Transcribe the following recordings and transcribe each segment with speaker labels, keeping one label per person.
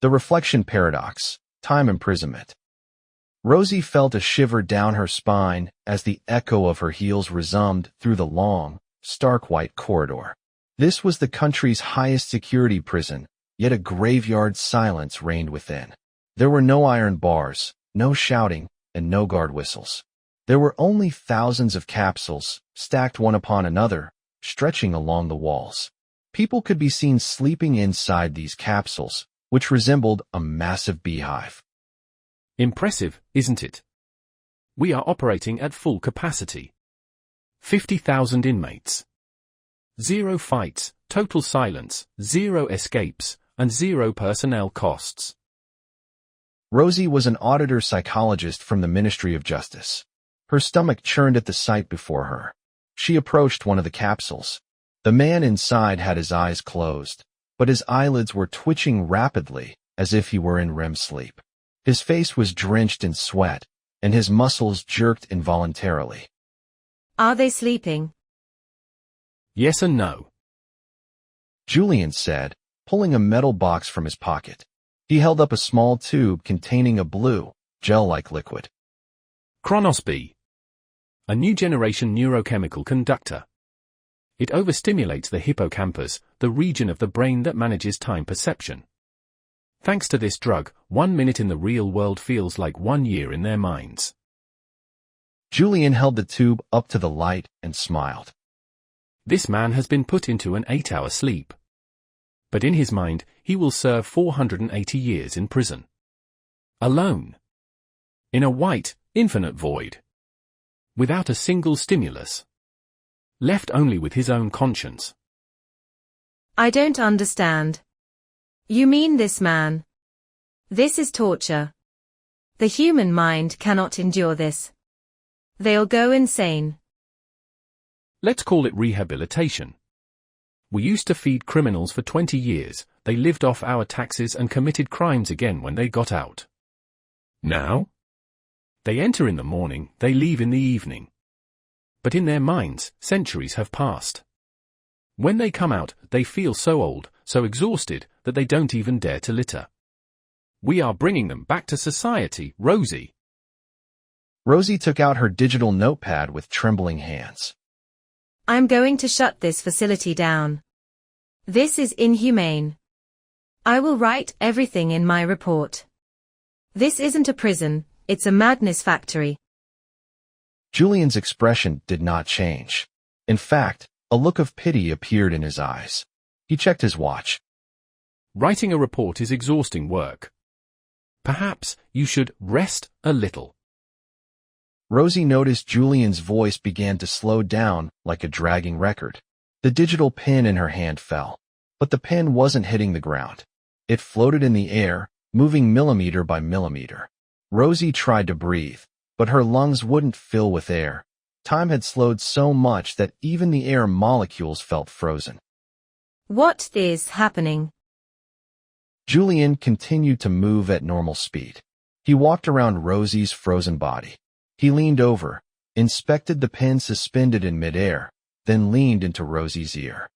Speaker 1: The reflection paradox, time imprisonment. Rosie felt a shiver down her spine as the echo of her heels resounded through the long, stark white corridor. This was the country's highest security prison, yet a graveyard silence reigned within. There were no iron bars, no shouting, and no guard whistles. There were only thousands of capsules, stacked one upon another, stretching along the walls. People could be seen sleeping inside these capsules, which resembled a massive beehive.
Speaker 2: Impressive, isn't it? We are operating at full capacity. 50,000 inmates. 0 fights, total silence, 0 escapes, and 0 personnel costs.
Speaker 1: Rosie was an auditor psychologist from the Ministry of Justice. Her stomach churned at the sight before her. She approached one of the capsules. The man inside had his eyes closed, but his eyelids were twitching rapidly, as if he were in REM sleep. His face was drenched in sweat, and his muscles jerked involuntarily.
Speaker 3: Are they sleeping?
Speaker 2: Yes and no.
Speaker 1: Julian said, pulling a metal box from his pocket. He held up a small tube containing a blue, gel-like liquid.
Speaker 2: Chronos-B. A new generation neurochemical conductor. It overstimulates the hippocampus, the region of the brain that manages time perception. Thanks to this drug, 1 minute in the real world feels like 1 year in their minds.
Speaker 1: Julian held the tube up to the light and smiled.
Speaker 2: This man has been put into an 8-hour sleep. But in his mind, he will serve 480 years in prison. Alone. In a white, infinite void. Without a single stimulus. Left only with his own conscience.
Speaker 3: I don't understand. You mean this man? This is torture. The human mind cannot endure this. They'll go insane.
Speaker 2: Let's call it rehabilitation. We used to feed criminals for 20 years, they lived off our taxes and committed crimes again when they got out. Now? They enter in the morning, they leave in the evening. But in their minds, centuries have passed. When they come out, they feel so old, so exhausted, that they don't even dare to litter. We are bringing them back to society, Rosie.
Speaker 1: Rosie took out her digital notepad with trembling hands.
Speaker 3: I'm going to shut this facility down. This is inhumane. I will write everything in my report. This isn't a prison, it's a madness factory.
Speaker 1: Julian's expression did not change. In fact, a look of pity appeared in his eyes. He checked his watch.
Speaker 2: Writing a report is exhausting work. Perhaps you should rest a little.
Speaker 1: Rosie noticed Julian's voice began to slow down like a dragging record. The digital pen in her hand fell, but the pen wasn't hitting the ground. It floated in the air, moving millimeter by millimeter. Rosie tried to breathe, but her lungs wouldn't fill with air. Time had slowed so much that even the air molecules felt frozen.
Speaker 3: What is happening?
Speaker 1: Julian continued to move at normal speed. He walked around Rosie's frozen body. He leaned over, inspected the pen suspended in midair, then leaned into Rosie's ear.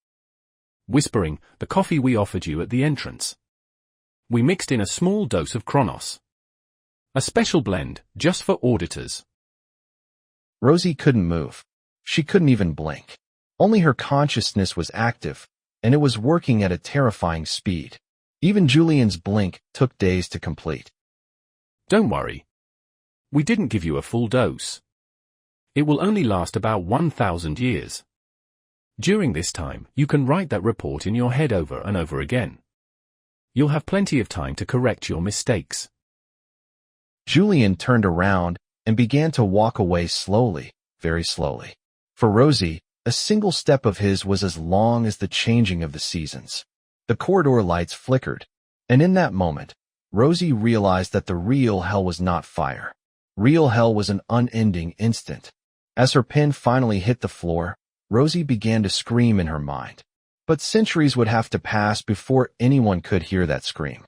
Speaker 2: Whispering, the coffee we offered you at the entrance. We mixed in a small dose of Chronos. A special blend, just for auditors.
Speaker 1: Rosie couldn't move. She couldn't even blink. Only her consciousness was active, and it was working at a terrifying speed. Even Julian's blink took days to complete.
Speaker 2: Don't worry. We didn't give you a full dose. It will only last about 1,000 years. During this time, you can write that report in your head over and over again. You'll have plenty of time to correct your mistakes.
Speaker 1: Julian turned around and began to walk away slowly, very slowly. For Rosie, a single step of his was as long as the changing of the seasons. The corridor lights flickered, and in that moment, Rosie realized that the real hell was not fire. Real hell was an unending instant. As her pen finally hit the floor, Rosie began to scream in her mind. But centuries would have to pass before anyone could hear that scream.